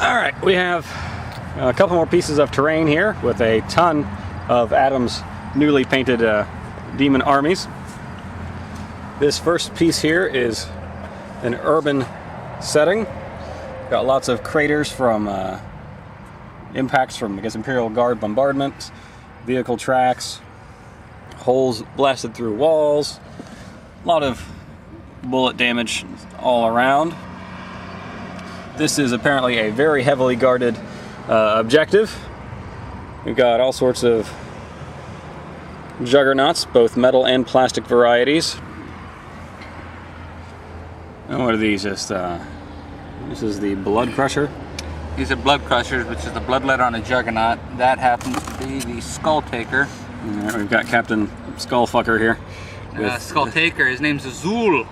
Alright, we have a couple more pieces of terrain here with a ton of Adam's newly painted demon armies. This first piece here is an urban setting. Got lots of craters from impacts from, I guess, Imperial Guard bombardments, vehicle tracks, holes blasted through walls, a lot of bullet damage all around. This is apparently a very heavily guarded objective. We've got all sorts of juggernauts, both metal and plastic varieties. And what are these? Just this is the Blood Crusher. These are Blood Crushers, which is the bloodletter on a juggernaut. That happens to be the Skull Taker. Right, we've got Captain Skullfucker here. Skull Taker, his name's Azul.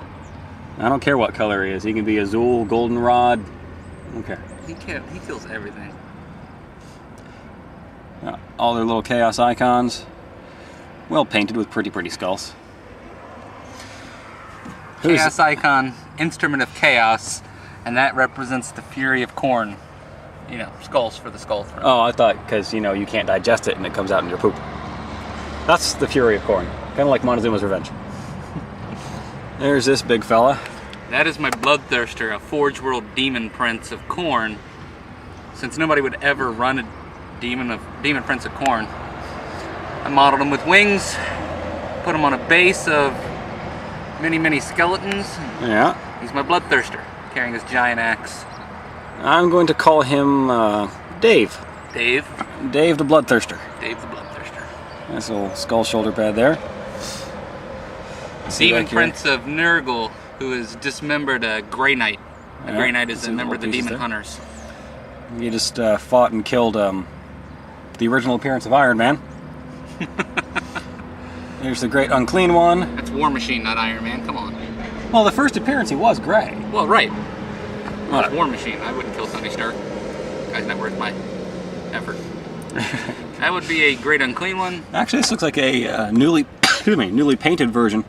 I don't care what color he is. He can be Azul, Goldenrod. Okay. He kills everything. All their little chaos icons. Well painted with pretty skulls. Chaos icon, instrument of chaos, and that represents the fury of Khorne. You know, skulls for the skull throne. Oh, I thought because, you know, you can't digest it and it comes out in your poop. That's the fury of Khorne. Kind of like Montezuma's Revenge. There's this big fella. That is my Bloodthirster, a Forge World Demon Prince of Khorne. Since nobody would ever run a Demon Prince of Khorne, I modeled him with wings, put him on a base of many skeletons. Yeah. He's my Bloodthirster, carrying his giant axe. I'm going to call him Dave. Dave? Dave the Bloodthirster. Dave the Bloodthirster. Nice little skull shoulder pad there. Demon Prince of Nurgle, who has dismembered a Grey Knight. A Grey Knight is a member of the Demon Hunters. He just fought and killed the original appearance of Iron Man. There's the Great Unclean One. That's War Machine, not Iron Man. Come on. Well, the first appearance he was gray. Well, right. Well, it's War Machine. I wouldn't kill Tony Stark. Guy's not worth my effort. That would be a Great Unclean One. Actually, this looks like a newly painted version.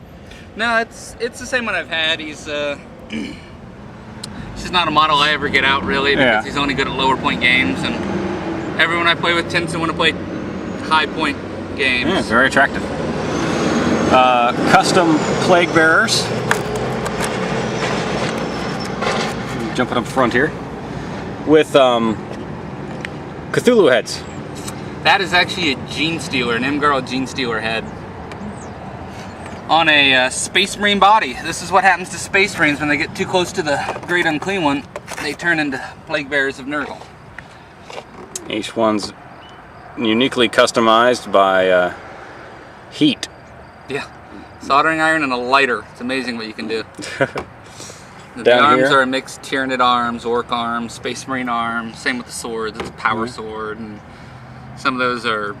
No, it's the same one I've had. He's he's just not a model I ever get out really, because he's only good at lower point games, and everyone I play with tends to want to play high point games. Yeah, it's very attractive. Custom Plague Bearers. Jumping up front here with Cthulhu heads. That is actually a Gene Stealer, an Imgarl Gene Stealer head on a Space Marine body. This is what happens to Space Marines when they get too close to the Great Unclean One. They turn into Plague Bearers of Nurgle. Each one's uniquely customized by heat. Yeah, soldering iron and a lighter. It's amazing what you can do. The Down arms here are mixed Tyranid arms, Orc arms, Space Marine arms. Same with the swords. It's a power sword, and some of those are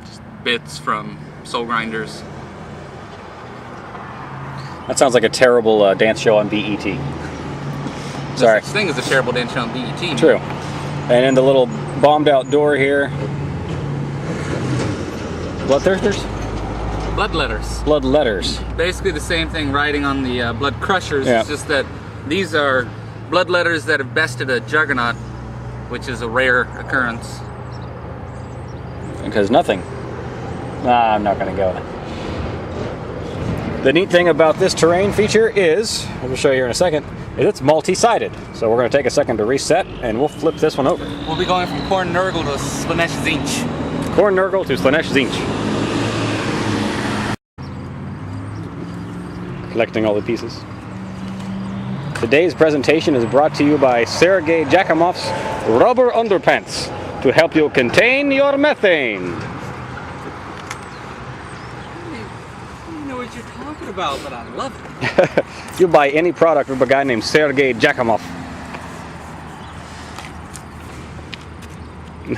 just bits from Soul Grinders. That sounds like a terrible dance show on BET. Sorry. No such thing as a terrible dance show on BET. True. And in the little bombed out door here, Bloodthirsters? Bloodletters. Bloodletters. Basically the same thing riding on the Blood Crushers. Yeah. It's just that these are bloodletters that have bested a Juggernaut, which is a rare occurrence. Because nothing. Nah, I'm not going to go. The neat thing about this terrain feature is, I will show you here in a second, is it's multi-sided. So we're going to take a second to reset, and we'll flip this one over. We'll be going from Khorne Nurgle to Slaanesh Tzeentch. Khorne Nurgle to Slaanesh Tzeentch. Collecting all the pieces. Today's presentation is brought to you by Sergei Jakimov's Rubber Underpants to help you contain your methane. What you're talking about, but I love it. You buy any product from a guy named Sergei Jakimov.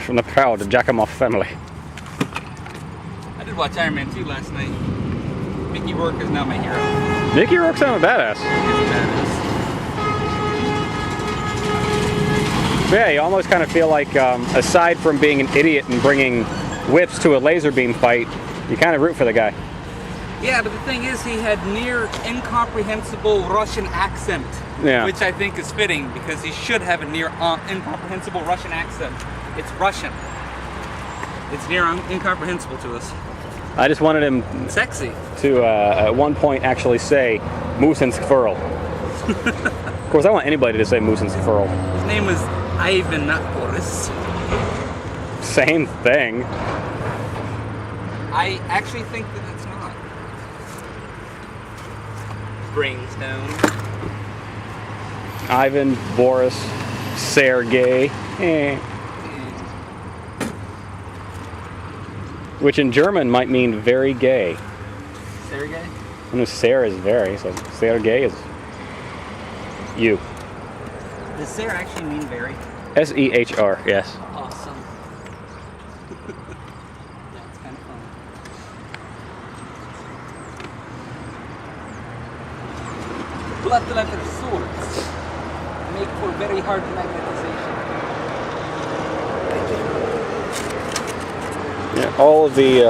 From the proud Jakimov family. I did watch Iron Man 2 last night. Mickey Rourke is now my hero. Mickey Rourke's kind of a badass. He's a badass. Yeah, you almost kind of feel like, aside from being an idiot and bringing whips to a laser beam fight, you kind of root for the guy. Yeah, but the thing is, he had near incomprehensible Russian accent Yeah. which I think is fitting because he should have a near incomprehensible Russian accent. It's Russian. It's near incomprehensible to us. I just wanted him Sexy. to, at one point, actually say Moose and Squirrel. Of course, I want anybody to say Moose and Squirrel. His name was Ivan, not Boris. Same thing. I actually think that it's not. Brainstone. Ivan, Boris, Sergey. Which in German might mean very gay. Sergey? I know Ser is very, so Sergey is you. Does Ser actually mean very? S-E-H-R, yes. Awesome. That's kind of fun. Blood letter swords make for very hard magnetization. Yeah, all of the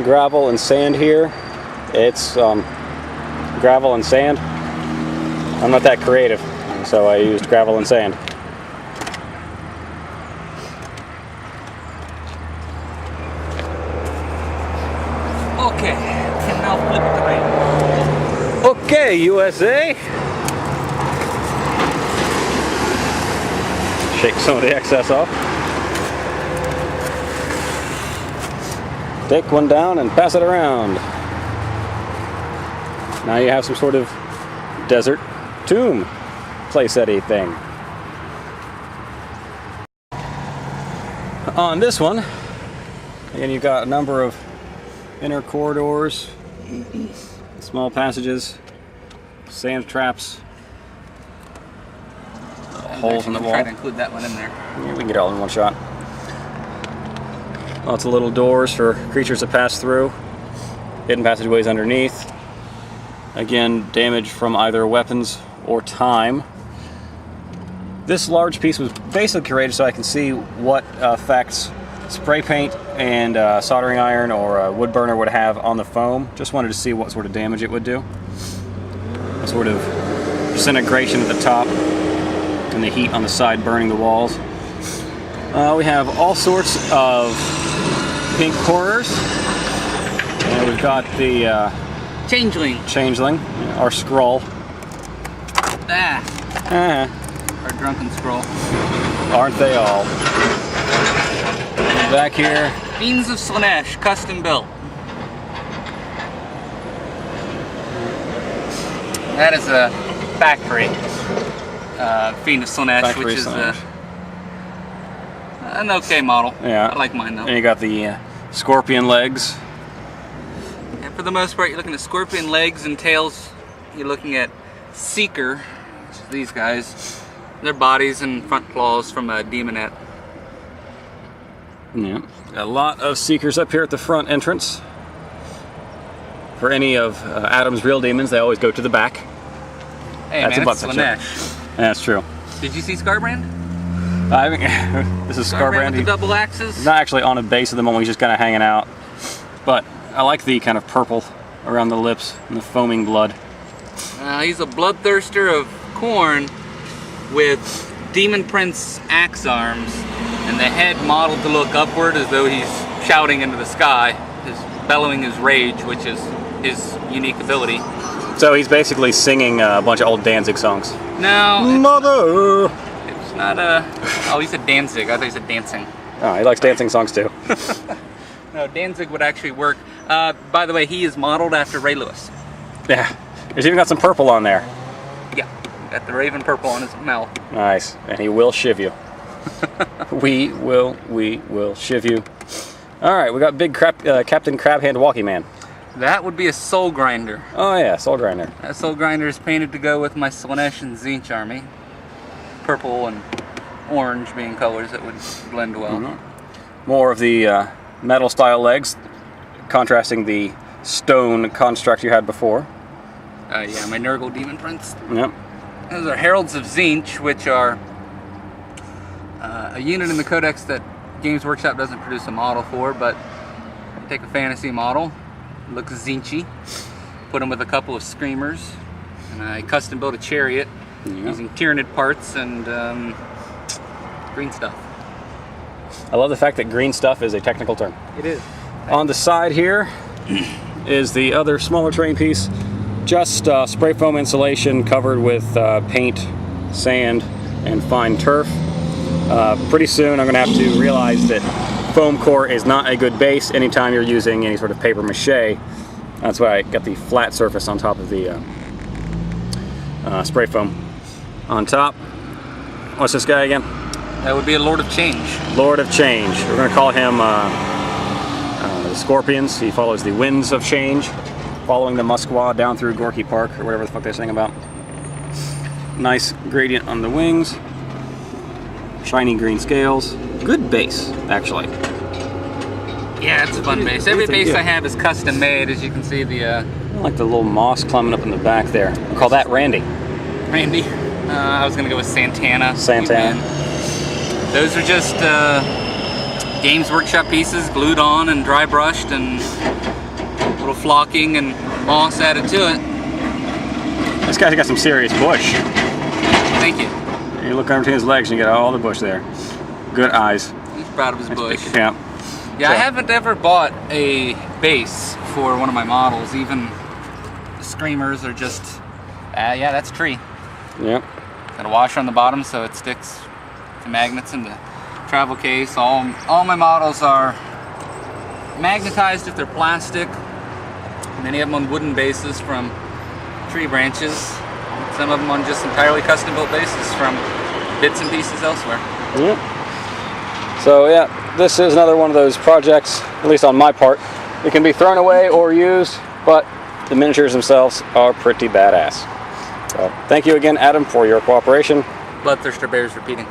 gravel and sand here, it's gravel and sand. I'm not that creative, so I used gravel and sand. Okay, and now flip it around. Okay, USA. Shake some of the excess off. Take one down and pass it around. Now you have some sort of desert tomb playset-y thing. On this one, again, you've got a number of inner corridors, small passages, sand traps, holes in the wall. Try to include that one in there. Yeah, we can get it all in one shot. Lots of little doors for creatures to pass through. Hidden passageways underneath. Again, damage from either weapons or time. This large piece was basically created so I can see what effects spray paint and soldering iron or a wood burner would have on the foam. Just wanted to see what sort of damage it would do. A sort of disintegration at the top and the heat on the side burning the walls. We have all sorts of pink horrors. And we've got the Changeling, our scroll. Our drunken scroll. Aren't they all? And back here. Fiends of Slaanesh, custom built. That is a factory. Fiend of Slaanesh, which is an okay model. Yeah. I like mine though. And you got the scorpion legs. And for the most part, you're looking at scorpion legs and tails. You're looking at Seeker, which is these guys. Their bodies and front claws from a demonette. Yeah. A lot of Seekers up here at the front entrance. For any of Adam's real demons, they always go to the back. Hey That's man, a it's Slaanesh. That's true. Did you see Scarbrand? I think this is Scarbrand. With the double axes. He's not actually on a base at the moment, he's just kind of hanging out. But I like the kind of purple around the lips and the foaming blood. He's a bloodthirster of Khorne with Demon Prince axe arms and the head modeled to look upward as though he's shouting into the sky, bellowing his rage, which is his unique ability. So he's basically singing a bunch of old Danzig songs. No, Mother! it's not a... Oh, he said Danzig. I thought he said dancing. Oh, he likes dancing songs too. No, Danzig would actually work. By the way, he is modeled after Ray Lewis. Yeah. He's even got some purple on there. Yeah, got the raven purple on his mouth. Nice. And he will shiv you. we will shiv you. Alright, we got big Captain Crabhand Walkie Man. That would be a Soul Grinder. Oh yeah, Soul Grinder. That Soul Grinder is painted to go with my Slaanesh and Tzeentch army. Purple and orange being colors that would blend well. Mm-hmm. More of the metal style legs, contrasting the stone construct you had before. Yeah, my Nurgle Demon Prince. Yep. Those are Heralds of Tzeentch, which are a unit in the Codex that Games Workshop doesn't produce a model for, but take a fantasy model, looks Tzeentchy, put them with a couple of Screamers, And I custom built a chariot using Tyranid parts and green stuff. I love the fact that green stuff is a technical term. It is. On the side here is the other smaller terrain piece. Just spray foam insulation covered with paint, sand, and fine turf. Pretty soon I'm going to have to realize that foam core is not a good base anytime you're using any sort of paper mache. That's why I got the flat surface on top of the spray foam. On top, what's this guy again? That would be a Lord of Change. Lord of Change. We're going to call him the Scorpions. He follows the winds of change, following the Musquaw down through Gorky Park, or whatever the fuck they're saying about. Nice gradient on the wings. Shiny green scales. Good base, actually. Yeah, it's a fun base. Every base I have is custom made, as you can see. I like the little moss climbing up in the back there. I'll call that Randy. Randy. I was gonna go with Santana. Santana. Those are just Games Workshop pieces glued on and dry brushed and a little flocking and moss added to it. This guy's got some serious bush. Thank you. You look under his legs and you got all the bush there. Good eyes. He's proud of his bush. Yeah. Yeah, I haven't ever bought a base for one of my models. Even the Screamers are just, yeah, that's a tree. Yep. Got a washer on the bottom so it sticks to magnets in the travel case. All my models are magnetized if they're plastic. Many of them on wooden bases from tree branches. Some of them on just entirely custom built bases from bits and pieces elsewhere. Yep. So yeah, this is another one of those projects, at least on my part. It can be thrown away or used, but the miniatures themselves are pretty badass. So thank you again, Adam, for your cooperation. Bloodthirster bears repeating.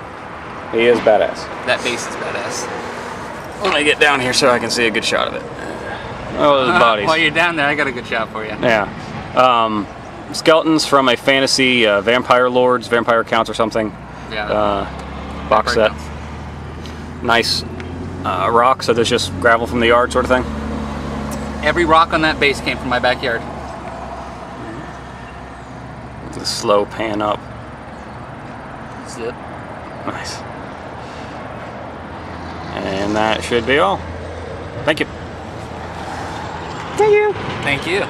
He is badass. That base is badass. Let me get down here so I can see a good shot of it. Oh, those bodies. While you're down there, I got a good shot for you. Yeah. Skeletons from a fantasy Vampire Lords, Vampire Counts or something. Yeah. Box set. Counts. Nice rock, so there's just gravel from the yard sort of thing. Every rock on that base came from my backyard. The slow pan up. That's it. Nice. And that should be all. Thank you. Thank you.